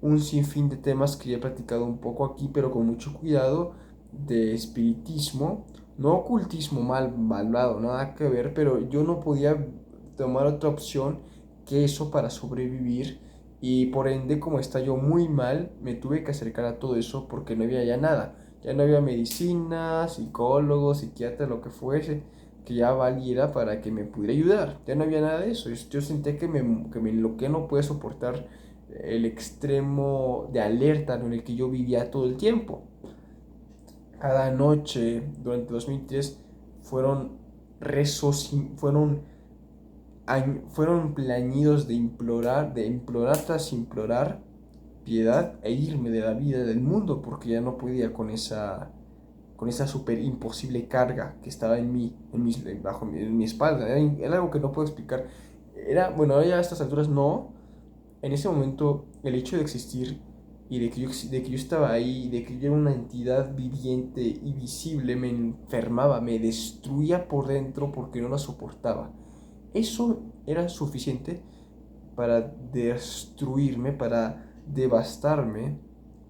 un sinfín de temas que ya he platicado un poco aquí, pero con mucho cuidado, de espiritismo, no ocultismo malvado, nada que ver, pero yo no podía tomar otra opción que eso para sobrevivir y por ende como está yo muy mal, me tuve que acercar a todo eso porque no había ya nada, ya no había medicina, psicólogos, psiquiatras, lo que fuese que ya valiera para que me pudiera ayudar. Ya no había nada de eso. Yo sentía que lo que no puede soportar el extremo de alerta en el que yo vivía todo el tiempo. Cada noche durante 2003 fueron rezos, fueron plañidos de implorar tras implorar piedad e irme de la vida del mundo porque ya no podía con esa súper imposible carga que estaba en mi espalda. Era algo que no puedo explicar. Bueno, ahora ya a estas alturas no. En ese momento, el hecho de existir y de que yo estaba ahí, de que yo era una entidad viviente y visible, me enfermaba, me destruía por dentro porque no la soportaba. Eso era suficiente para destruirme, para devastarme,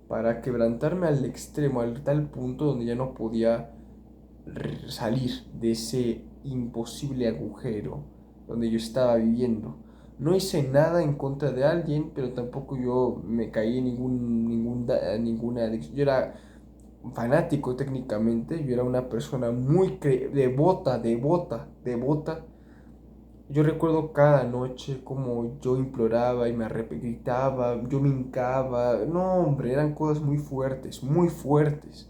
para quebrantarme al extremo, al tal punto donde ya no podía salir de ese imposible agujero donde yo estaba viviendo. No hice nada en contra de alguien, pero tampoco yo me caí en ninguna adicción. Yo era fanático técnicamente, yo era una persona muy devota. Yo recuerdo cada noche como yo imploraba y gritaba, yo me hincaba. No, hombre, eran cosas muy fuertes, muy fuertes.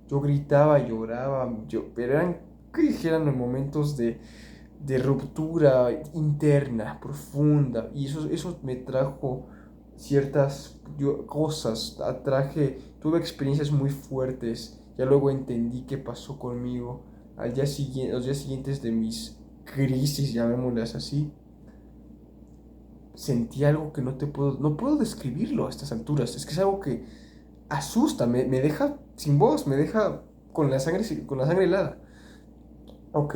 Yo gritaba, lloraba, pero eran en momentos de ruptura interna, profunda. Y eso me trajo ciertas cosas, tuve experiencias muy fuertes. Ya luego entendí qué pasó conmigo. Los días siguientes de mis crisis, llamémoslas así, sentí algo que no puedo describirlo a estas alturas. Es que es algo que asusta, me deja sin voz, me deja con la sangre helada. Ok,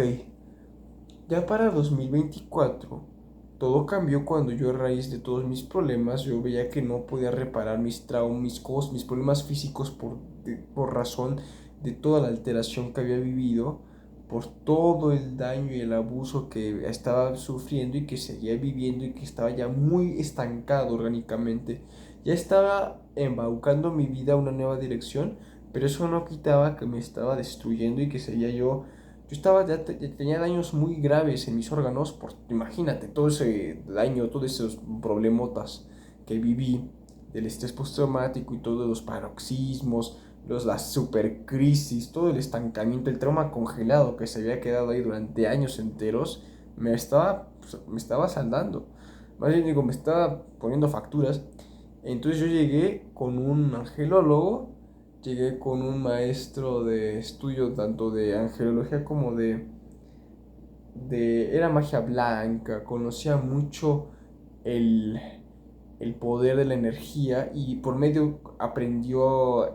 ya para 2024, todo cambió cuando yo a raíz de todos mis problemas, yo veía que no podía reparar mis traumas, mis problemas físicos por razón de toda la alteración que había vivido, por todo el daño y el abuso que estaba sufriendo y que seguía viviendo y que estaba ya muy estancado orgánicamente. Ya estaba embaucando mi vida a una nueva dirección, pero eso no quitaba que me estaba destruyendo y que seguía ya tenía daños muy graves en mis órganos, imagínate, todo ese daño, todos esos problemotas que viví del estrés postraumático y todos los paroxismos, las supercrisis, todo el estancamiento, el trauma congelado que se había quedado ahí durante años enteros, me estaba saldando. Más bien digo, me estaba poniendo facturas. Entonces yo llegué con un angelólogo. Llegué con un maestro de estudio tanto de angelología como era magia blanca, conocía mucho el, el poder de la energía y por medio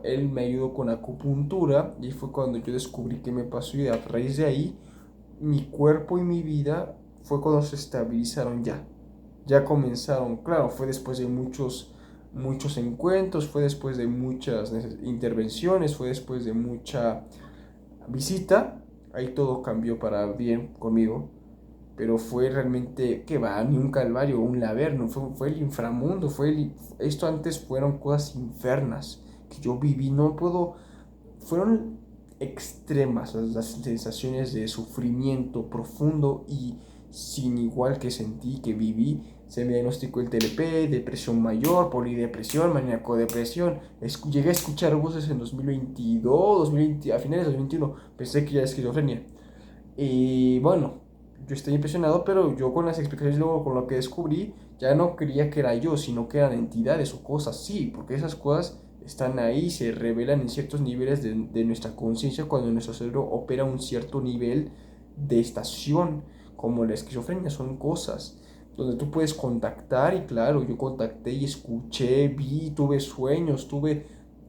él me ayudó con acupuntura y fue cuando yo descubrí qué me pasó y a raíz de ahí mi cuerpo y mi vida fue cuando se estabilizaron ya comenzaron, claro, fue después de muchos encuentros, fue después de muchas intervenciones, fue después de mucha visita, ahí todo cambió para bien conmigo, pero fue realmente, que va, ni un calvario, un laberno, fue el inframundo, esto antes fueron cosas infernas que yo viví, no puedo, fueron extremas las sensaciones de sufrimiento profundo y sin igual que sentí, que viví. Se me diagnosticó el TLP, depresión mayor, polidepresión, maníaco-depresión. Llegué a escuchar voces en 2022, 2020, a finales de 2021. Pensé que ya era esquizofrenia. Y bueno, yo estoy impresionado, pero yo con las explicaciones, luego con lo que descubrí, ya no creía que era yo, sino que eran entidades o cosas, sí, porque esas cosas están ahí, se revelan en ciertos niveles de nuestra conciencia cuando nuestro cerebro opera un cierto nivel de estación, como la esquizofrenia, son cosas donde tú puedes contactar y claro, yo contacté y escuché, vi, tuve sueños, tuve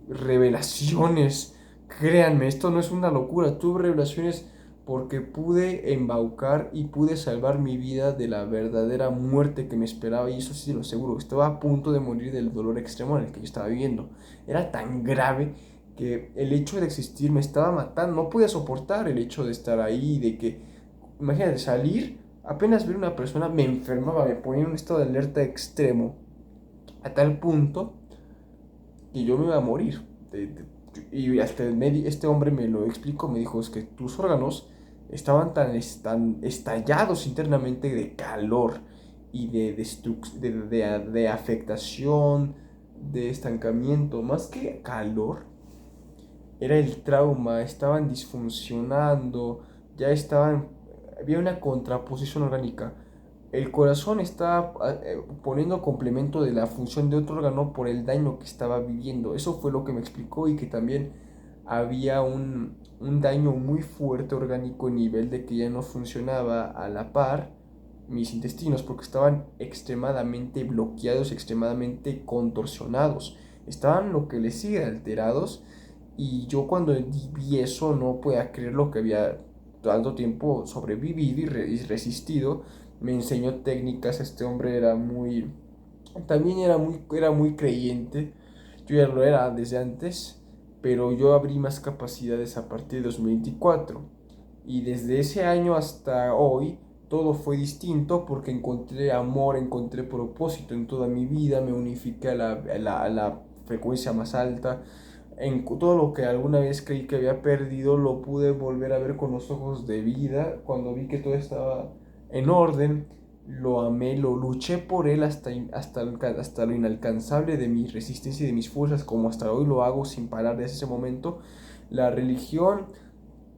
revelaciones, créanme, esto no es una locura, tuve revelaciones porque pude embaucar y pude salvar mi vida de la verdadera muerte que me esperaba y eso sí lo aseguro, estaba a punto de morir del dolor extremo en el que yo estaba viviendo. Era tan grave que el hecho de existir me estaba matando, no podía soportar el hecho de estar ahí, de que, imagínate, salir, apenas ver una persona me enfermaba, me ponía en un estado de alerta extremo, a tal punto que yo me iba a morir. Y hasta este hombre me lo explicó, me dijo, es que tus órganos estaban tan estallados internamente de calor y de afectación, de estancamiento, más que calor, era el trauma, estaban disfuncionando, ya estaban había una contraposición orgánica. El corazón está poniendo complemento de la función de otro órgano por el daño que estaba viviendo. Eso fue lo que me explicó y que también había un daño muy fuerte orgánico a nivel de que ya no funcionaba a la par mis intestinos porque estaban extremadamente bloqueados, extremadamente contorsionados. Estaban lo que les sigue alterados y yo cuando vi eso no podía creer lo que había tanto tiempo sobrevivido y resistido. Me enseñó técnicas, este hombre era muy, también era muy creyente, yo ya lo era desde antes, pero yo abrí más capacidades a partir de 2024 y desde ese año hasta hoy todo fue distinto porque encontré amor, encontré propósito en toda mi vida, me unifiqué a la frecuencia más alta, en todo lo que alguna vez creí que había perdido lo pude volver a ver con los ojos de vida. Cuando vi que todo estaba en orden, lo amé, lo luché por él hasta lo inalcanzable de mi resistencia y de mis fuerzas, como hasta hoy lo hago sin parar desde ese momento. La religión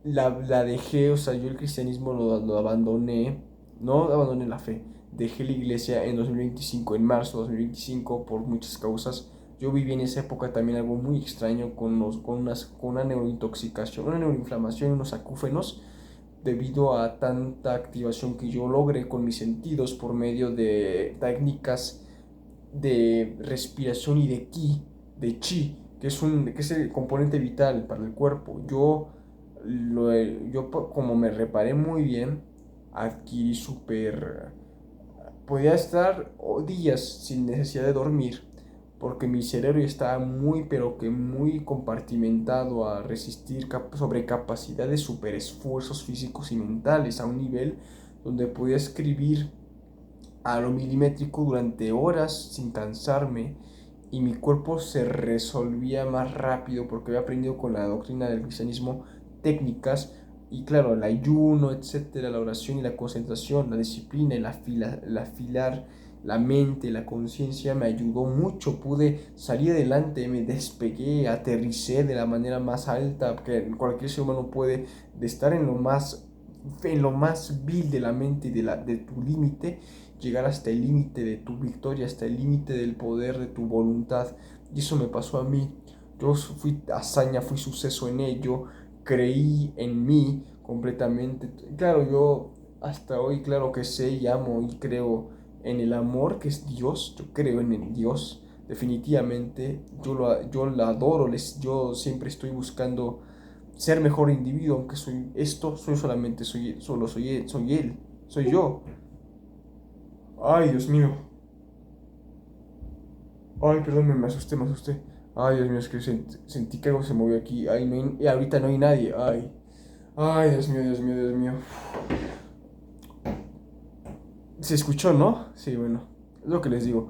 la dejé, o sea, yo el cristianismo lo abandoné, no abandoné la fe, dejé la iglesia en 2025, en marzo de 2025, por muchas causas. Yo viví en esa época también algo muy extraño con una neurointoxicación, una neuroinflamación y unos acúfenos debido a tanta activación que yo logré con mis sentidos por medio de técnicas de respiración y de chi, que es el componente vital para el cuerpo. Como me reparé muy bien, adquirí súper... Podía estar días sin necesidad de dormir, porque mi cerebro estaba muy, pero que muy compartimentado a resistir sobrecapacidades, super esfuerzos físicos y mentales a un nivel donde podía escribir a lo milimétrico durante horas sin cansarme y mi cuerpo se resolvía más rápido porque había aprendido con la doctrina del cristianismo técnicas y claro, el ayuno, etcétera, la oración y la concentración, la disciplina, el afilar la mente, la conciencia me ayudó mucho, pude salir adelante, me despegué, aterricé de la manera más alta que cualquier ser humano puede, de estar en lo más vil de la mente y de tu límite, llegar hasta el límite de tu victoria, hasta el límite del poder de tu voluntad. Y eso me pasó a mí. Yo fui hazaña, fui suceso en ello, creí en mí completamente. Claro, yo hasta hoy, claro que sé y amo y creo en el amor que es Dios. Yo creo en el Dios, definitivamente. Yo lo adoro, yo siempre estoy buscando ser mejor individuo, aunque soy esto, soy solamente, soy él, soy yo. Ay, Dios mío. Ay, perdón, me asusté, me asusté. Ay, Dios mío, es que sentí que algo se movió aquí. Ay, y ahorita no hay nadie. Ay. Ay, Dios mío, Dios mío, Dios mío. Se escuchó, ¿no? Sí, bueno. Es lo que les digo.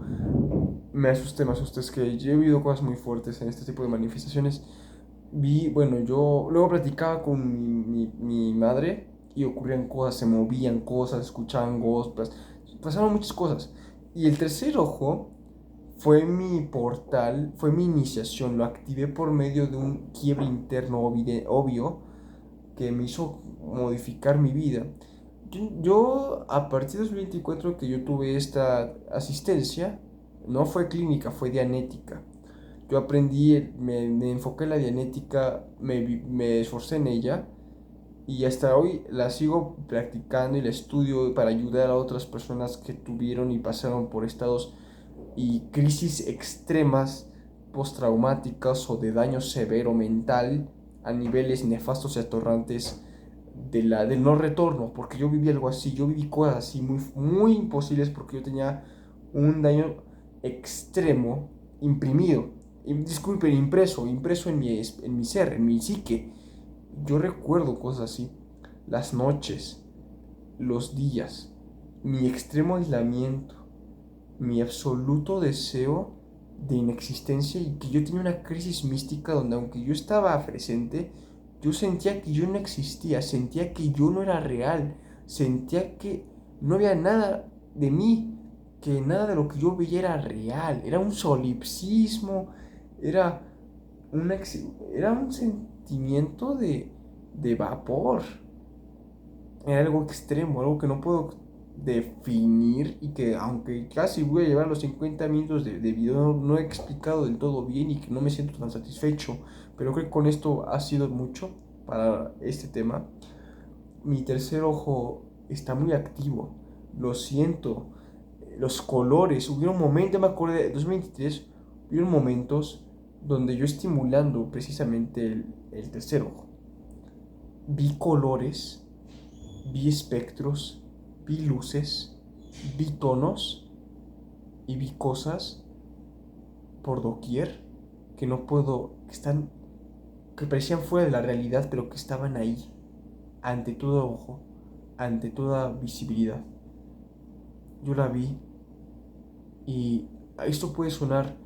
Me asusté, me asusté. Es que yo he vivido cosas muy fuertes en este tipo de manifestaciones. Bueno, yo luego platicaba con mi madre y ocurrían cosas, se movían cosas, escuchaban cosas, pasaban muchas cosas. Y el tercer ojo fue mi portal, fue mi iniciación, lo activé por medio de un quiebre interno obvio que me hizo modificar mi vida. Yo, a partir de 2024 que yo tuve esta asistencia, no fue clínica, fue dianética. Yo aprendí, me enfoqué en la dianética, me esforcé en ella y hasta hoy la sigo practicando y la estudio para ayudar a otras personas que tuvieron y pasaron por estados y crisis extremas postraumáticas o de daño severo mental a niveles nefastos y atorrantes del no retorno, porque yo viví algo así, yo viví cosas así muy imposibles porque yo tenía un daño extremo imprimido, disculpen, impreso en mi ser, en mi psique. Yo recuerdo cosas así, las noches, los días, mi extremo aislamiento, mi absoluto deseo de inexistencia y que yo tenía una crisis mística donde aunque yo estaba presente, yo sentía que yo no existía, sentía que yo no era real, sentía que no había nada de mí, que nada de lo que yo veía era real, era un solipsismo, era, era un sentimiento de vapor. era algo extremo, algo que no puedo definir y que aunque casi voy a llevar los 50 minutos de video, no he explicado del todo bien y que no me siento tan satisfecho, pero creo que con esto ha sido mucho para este tema. Mi tercer ojo está muy activo, lo siento, los colores, hubieron momentos, me acuerdo de 2023, hubieron momentos donde yo estimulando precisamente el tercer ojo, vi colores, vi espectros, vi luces, vi tonos y vi cosas por doquier que no puedo, que parecían fuera de la realidad, pero que estaban ahí, ante todo ojo, ante toda visibilidad. Yo la vi y esto puede sonar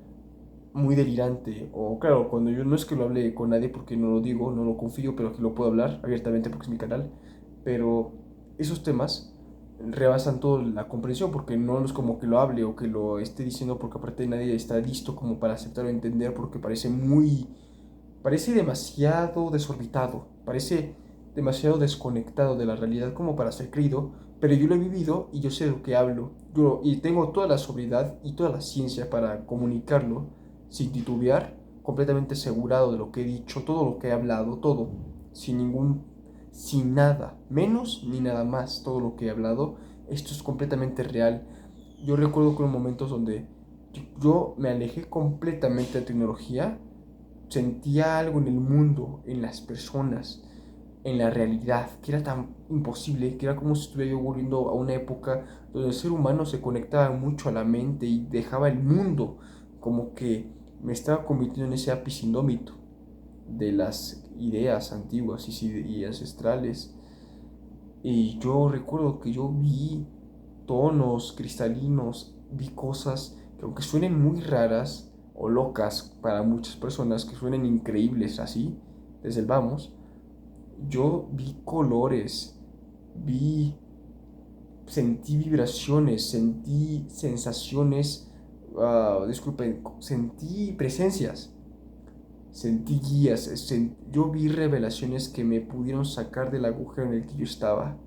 muy delirante, o claro, cuando yo no es que lo hable con nadie porque no lo digo, no lo confío, pero que lo puedo hablar abiertamente porque es mi canal, pero esos temas rebasan toda la comprensión porque no es como que lo hable o que lo esté diciendo porque aparte nadie está listo como para aceptar o entender porque parece demasiado desorbitado, parece demasiado desconectado de la realidad como para ser creído, pero yo lo he vivido y yo sé de lo que hablo, y tengo toda la sobriedad y toda la ciencia para comunicarlo sin titubear, completamente asegurado de lo que he dicho, todo lo que he hablado, todo, sin nada, menos ni nada más, todo lo que he hablado, esto es completamente real. Yo recuerdo que en momentos donde yo me alejé completamente de la tecnología, sentía algo en el mundo, en las personas, en la realidad, que era tan imposible, que era como si estuviera yo volviendo a una época donde el ser humano se conectaba mucho a la mente y dejaba el mundo, como que me estaba convirtiendo en ese ápice indómito de las ideas antiguas y ancestrales. Y yo recuerdo que yo vi tonos cristalinos, vi cosas que aunque suenen muy raras o locas para muchas personas, que suenen increíbles así, desde el vamos, yo vi colores, vi, sentí vibraciones, sentí sensaciones, disculpen, sentí presencias, sentí guías, yo vi revelaciones que me pudieron sacar del agujero en el que yo estaba.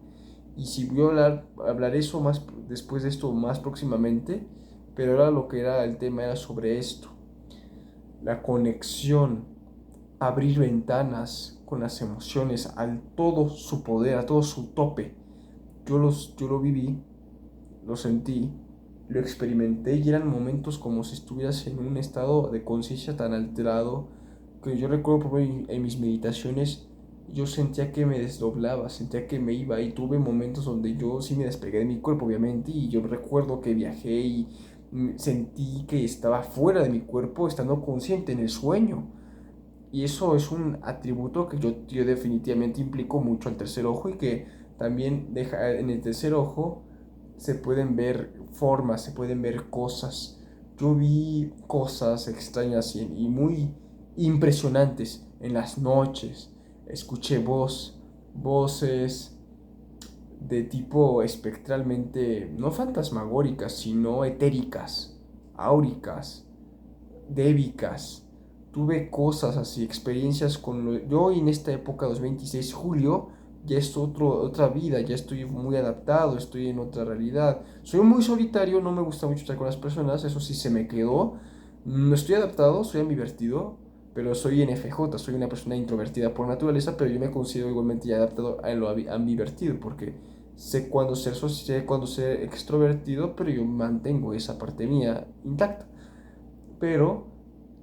Y si voy a hablar eso más después de esto más próximamente, pero ahora lo que era el tema era sobre esto, la conexión, abrir ventanas con las emociones al todo su poder, a todo su tope. Yo lo viví, lo sentí, lo experimenté y eran momentos como si estuvieras en un estado de conciencia tan alterado que yo recuerdo por en mis meditaciones yo sentía que me desdoblaba, sentía que me iba y tuve momentos donde yo sí me despegué de mi cuerpo obviamente y yo recuerdo que viajé y sentí que estaba fuera de mi cuerpo estando consciente en el sueño. Y eso es un atributo que yo definitivamente implico mucho al tercer ojo y que también deja en el tercer ojo se pueden ver formas, se pueden ver cosas. Yo vi cosas extrañas y muy impresionantes en las noches. Escuché voces de tipo espectralmente, no fantasmagóricas, sino etéricas, áuricas, débicas. Tuve cosas así, experiencias con yo en esta época, 2026 de julio, ya es otra vida, ya estoy muy adaptado, estoy en otra realidad. Soy muy solitario, no me gusta mucho estar con las personas, eso sí se me quedó. No estoy adaptado, soy ambivertido, pero soy NFJ, soy una persona introvertida por naturaleza, pero yo me considero igualmente ya adaptado a lo ambivertido, porque sé cuándo ser extrovertido, pero yo mantengo esa parte mía intacta. Pero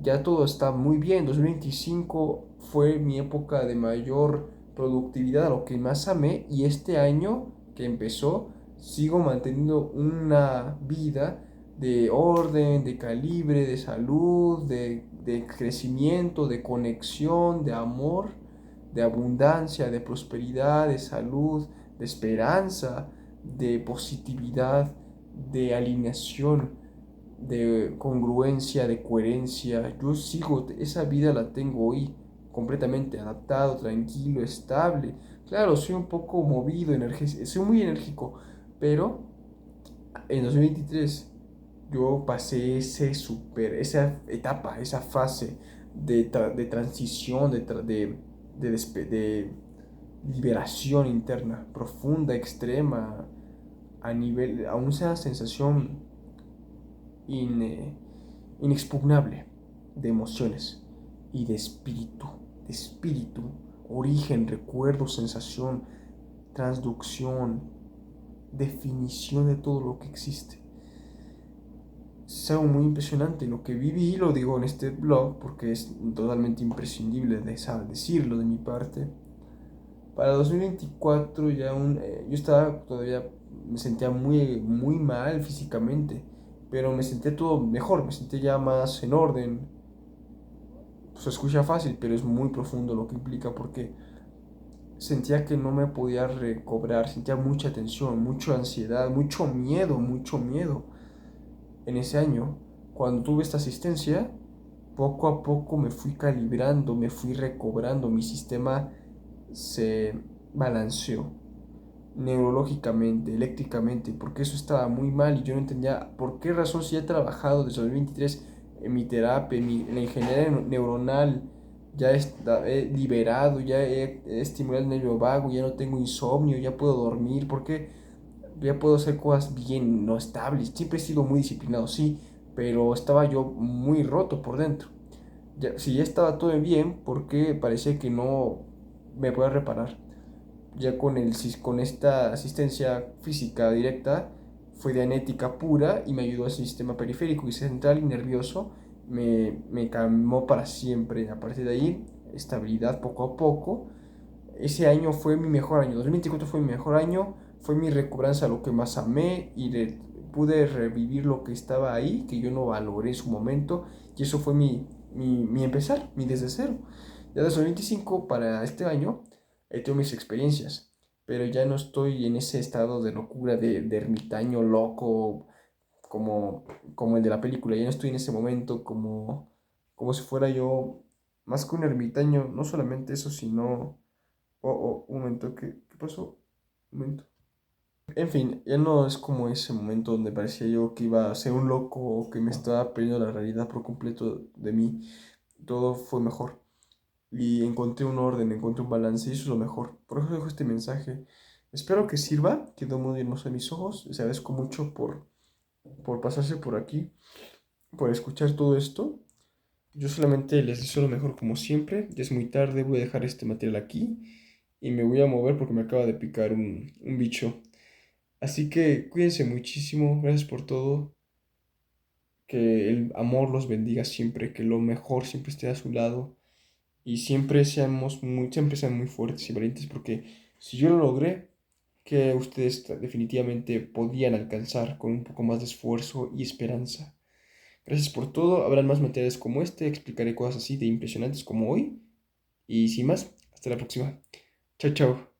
ya todo está muy bien. 2025 fue mi época de mayor productividad, a lo que más amé, y este año que empezó sigo manteniendo una vida de orden, de calibre, de salud, de crecimiento, de conexión, de amor, de abundancia, de prosperidad, de salud, de esperanza, de positividad, de alineación, de congruencia, de coherencia. Yo sigo, esa vida la tengo hoy completamente adaptado, tranquilo, estable. Claro, soy un poco movido, soy muy enérgico, pero en 2023 yo pasé esa etapa, esa fase de transición, de liberación interna, profunda, extrema, a nivel, a una sensación in- inexpugnable de emociones y de espíritu, origen, recuerdo, sensación, transducción, definición de todo lo que existe. Es algo muy impresionante lo que viví, lo digo en este blog porque es totalmente imprescindible decirlo de mi parte. Para 2024 yo estaba todavía, me sentía muy mal físicamente, pero me sentía todo mejor, me sentía ya más en orden. Se escucha fácil, pero es muy profundo lo que implica porque sentía que no me podía recobrar, sentía mucha tensión, mucha ansiedad, mucho miedo en ese año. Cuando tuve esta asistencia, poco a poco me fui calibrando, me fui recobrando, mi sistema se balanceó neurológicamente, eléctricamente, porque eso estaba muy mal y yo no entendía por qué razón si he trabajado desde el 2023 en mi terapia, en la ingeniería neuronal, he liberado, he estimulado el nervio vago, ya no tengo insomnio, ya puedo dormir, porque ya puedo hacer cosas bien, no estables. Siempre he sido muy disciplinado, sí, pero estaba yo muy roto por dentro. Si ya estaba todo bien, porque parecía que no me podía reparar. Ya con esta asistencia física directa, fue dianética pura y me ayudó al sistema periférico y central y nervioso. Me calmó para siempre. A partir de ahí, estabilidad poco a poco. Ese año fue mi mejor año. 2024 fue mi mejor año. Fue mi recobranza, lo que más amé y pude revivir lo que estaba ahí, que yo no valoré en su momento. Y eso fue mi empezar, mi desde cero. Ya desde el 25 para este año he tenido mis experiencias, pero ya no estoy en ese estado de locura, de ermitaño loco, como, como el de la película. Ya no estoy en ese momento como si fuera yo más que un ermitaño. No solamente eso, sino... un momento, ¿qué pasó? Un momento. En fin, ya no es como ese momento donde parecía yo que iba a ser un loco o que me estaba perdiendo la realidad por completo de mí. Todo fue mejor. Y encontré un orden, encontré un balance y eso es lo mejor. Por eso dejo este mensaje. Espero que sirva, quedó muy hermoso en mis ojos. Les agradezco mucho por pasarse por aquí, por escuchar todo esto. Yo solamente les deseo lo mejor como siempre. Ya es muy tarde, voy a dejar este material aquí y me voy a mover porque me acaba de picar un bicho. Así que cuídense muchísimo, gracias por todo. Que el amor los bendiga siempre, que lo mejor siempre esté a su lado y siempre sean muy fuertes y valientes porque si yo lo logré, que ustedes definitivamente podían alcanzar con un poco más de esfuerzo y esperanza. Gracias por todo, habrán más materiales como este, explicaré cosas así de impresionantes como hoy y sin más, hasta la próxima. Chao, chao.